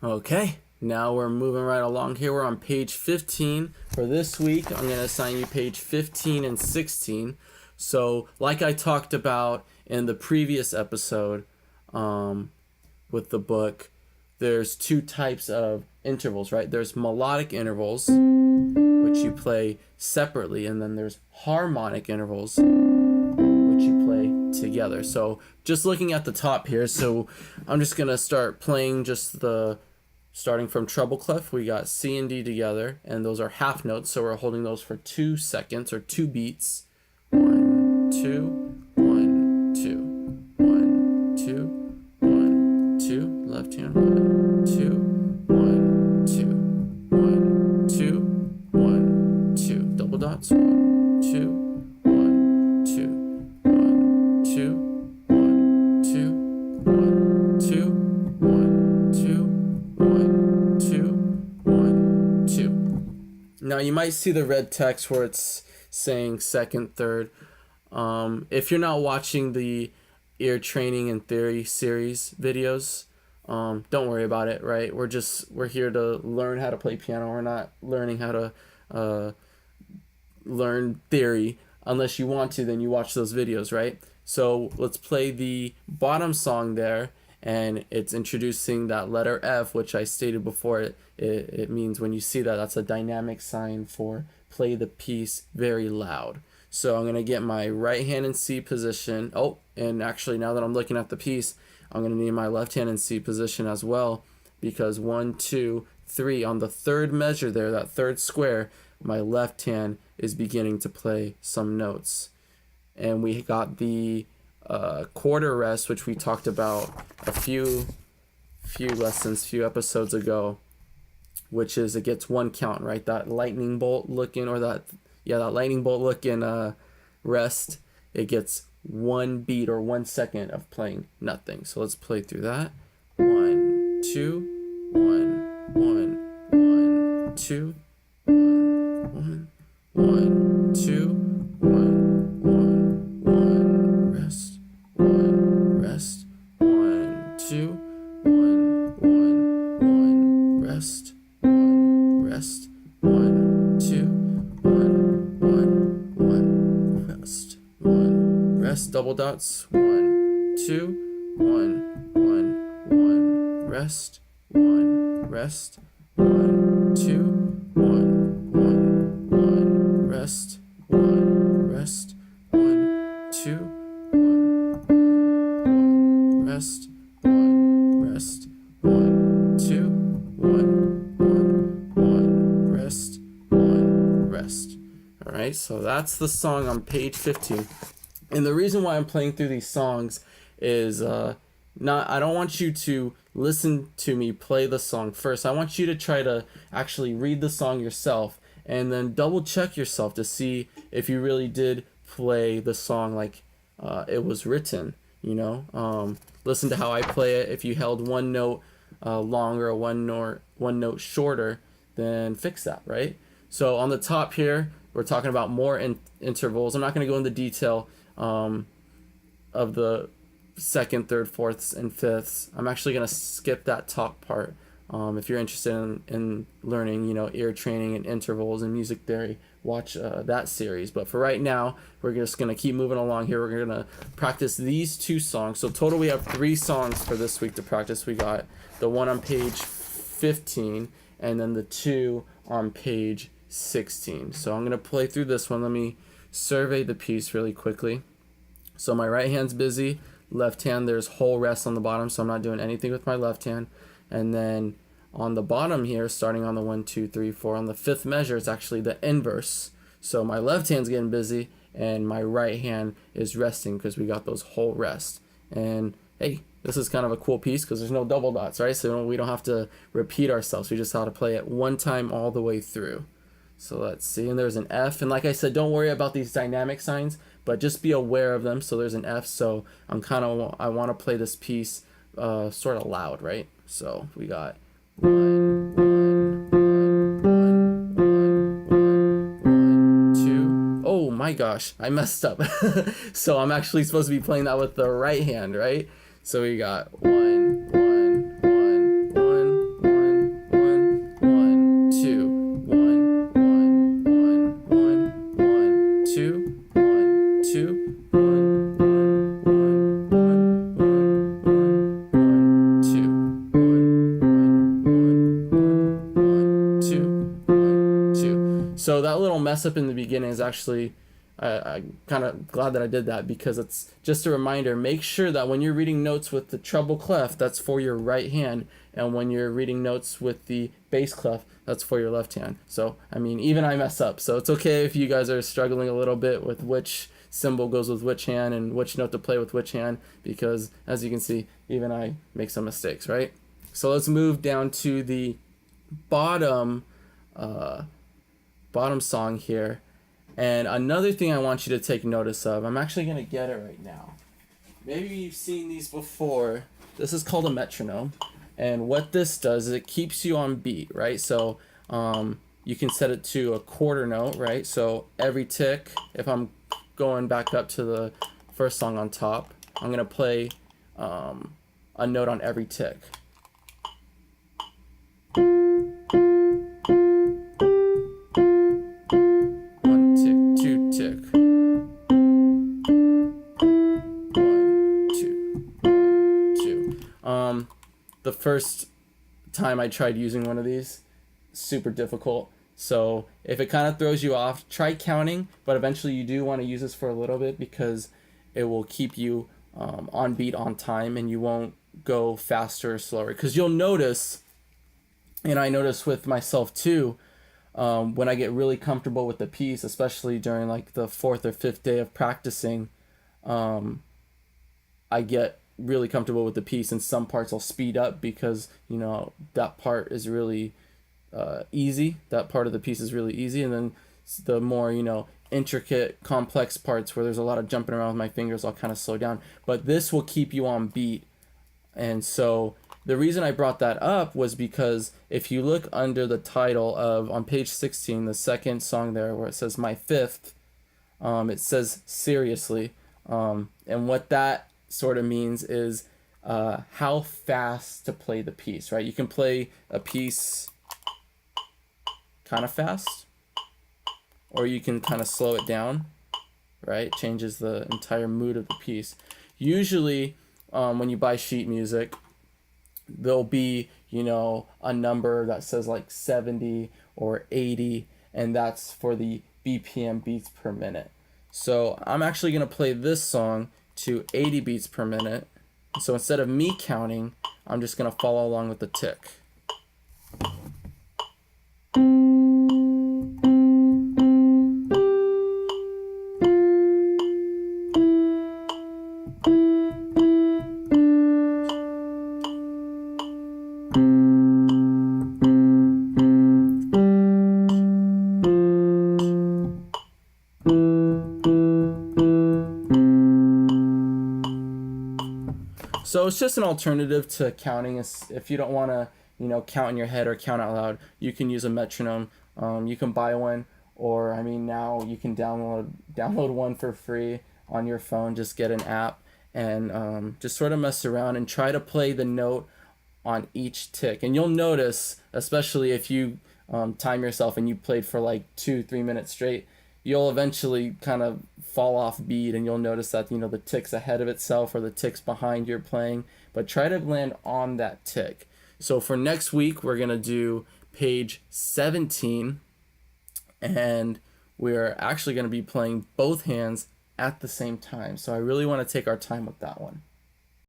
Okay, now we're moving right along here. We're on page 15. For this week, I'm going to assign you page 15 and 16. So, like I talked about in the previous episode with the book, there's two types of intervals, right? There's melodic intervals, which you play separately, and then there's harmonic intervals, which you play together. So, just looking at the top here, so I'm just going to start playing just starting from treble clef. We got C and D together, and those are half notes, so we're holding those for 2 seconds or 2 beats. 1, 2, 1, 2, 1, 2, 1, 2. Left hand 1, 2, 1, 2, 1, 2, 1, 2. Double dots 1, 2, 1, 2, 1, 2, 1, 2, 1, 2, 1, 2, 1, 2, 1, 2. Now you might see the red text where it's saying second, third. If you're not watching the ear training and theory series videos, don't worry about it, right? We're here to learn how to play piano. We're not learning how to learn theory. Unless you want to, then you watch those videos, right? So let's play the bottom song there, and it's introducing that letter F, which I stated before. It means when you see that, that's a dynamic sign for play the piece very loud. So I'm going to get my right hand in C position. Oh, and actually now that I'm looking at the piece, I'm going to need my left hand in C position as well, because 1, 2, 3, on the third measure there, that third square, my left hand is beginning to play some notes. And we got the quarter rest, which we talked about a few episodes ago, which is it gets 1 count, right? That lightning bolt looking, or that lightning bolt looking rest, it gets 1 beat or 1 second of playing nothing. So let's play through that. 1, 2, 1, 1, 1, 2, 1, 1, 2, 1, 1, 1, rest, 1, rest, 1, 2, 1, 1, 1, rest, 1, rest, 1, 2, 1, 1, 1, rest, 1, rest, double dots, 1, 2, 1, 1, 1, rest, 1, rest, 1, 2, 1, 1, 1, rest, 1, rest, 1, 2, 1, 1, 1, rest, 1, rest, 1, 2, 1, 1, 1, rest, 1, rest. All right, so that's the song on page 15. And the reason why I'm playing through these songs is I don't want you to listen to me play the song first. I want you to try to actually read the song yourself and then double check yourself to see if you really did play the song like it was written, listen to how I play it. If you held one note longer or one note shorter, then fix that, right? So on the top here, we're talking about more intervals. I'm not going to go into detail of the second, third, fourths, and fifths. I'm actually going to skip that top part. If you're interested in learning, ear training and intervals and music theory, watch that series. But for right now, we're just going to keep moving along here. We're going to practice these 2 songs. So total, we have 3 songs for this week to practice. We got the one on page 15 and then the 2 on page 16. So I'm going to play through this one. Let me survey the piece really quickly. So my right hand's busy. Left hand, there's whole rest on the bottom, so I'm not doing anything with my left hand. And then on the bottom here, starting on the 1, 2, 3, 4, on the 5th measure, it's actually the inverse. So my left hand's getting busy and my right hand is resting because we got those whole rest. And hey, this is kind of a cool piece because there's no double dots, right? So we don't have to repeat ourselves. We just have to play it one time all the way through. So let's see, and there's an F, and like I said, don't worry about these dynamic signs, but just be aware of them. So there's an F, so I want to play this piece sort of loud, right? So we got 1, 1, 1, 1, 1, 1, 2. Oh my gosh, I messed up. So I'm actually supposed to be playing that with the right hand, right? So we got 1, 1, 1, 1, 1. So that little mess up in the beginning is actually, I'm kind of glad that I did that, because it's just a reminder. Make sure that when you're reading notes with the treble clef, that's for your right hand, and when you're reading notes with the bass clef, that's for your left hand. So, I mean, even I mess up, so it's okay if you guys are struggling a little bit with which symbol goes with which hand and which note to play with which hand, because as you can see, even I make some mistakes, right? So let's move down to the bottom song here. And another thing I want you to take notice of, I'm actually going to get it right now. Maybe you've seen these before. This is called a metronome. And what this does is it keeps you on beat, right? So you can set it to a quarter note, right? So every tick, if I'm going back up to the first song on top, I'm going to play a note on every tick. The first time I tried using one of these, super difficult. So if it kind of throws you off, try counting, but eventually you do want to use this for a little bit, because it will keep you on beat, on time, and you won't go faster or slower. Because you'll notice, and I notice with myself too, when I get really comfortable with the piece, especially during like the 4th or 5th day of practicing, I get really comfortable with the piece, and some parts I'll speed up because, you know, that part is really easy. That part of the piece is really easy, and then the more, you know, intricate, complex parts where there's a lot of jumping around with my fingers, I'll kind of slow down. But this will keep you on beat. And so the reason I brought that up was because if you look under the title of, on page 16, the second song there where it says My Fifth, it says seriously. And what that sort of means is how fast to play the piece, right? You can play a piece kind of fast, or you can kind of slow it down, right? It changes the entire mood of the piece. Usually when you buy sheet music, there'll be, you know, a number that says like 70 or 80, and that's for the BPM, beats per minute. So I'm actually going to play this song to 80 beats per minute. So instead of me counting, I'm just going to follow along with the tick. So it's just an alternative to counting. If you don't want to, you know, count in your head or count out loud, you can use a metronome. You can buy one, or I mean, now you can download one for free on your phone. Just get an app and just sort of mess around and try to play the note on each tick. And you'll notice, especially if you time yourself and you played for like 2-3 minutes straight, you'll eventually kind of fall off beat, and you'll notice that, you know, the tick's ahead of itself or the tick's behind your playing. But try to land on that tick. So for next week, we're going to do page 17, and we're actually going to be playing both hands at the same time. So I really want to take our time with that one.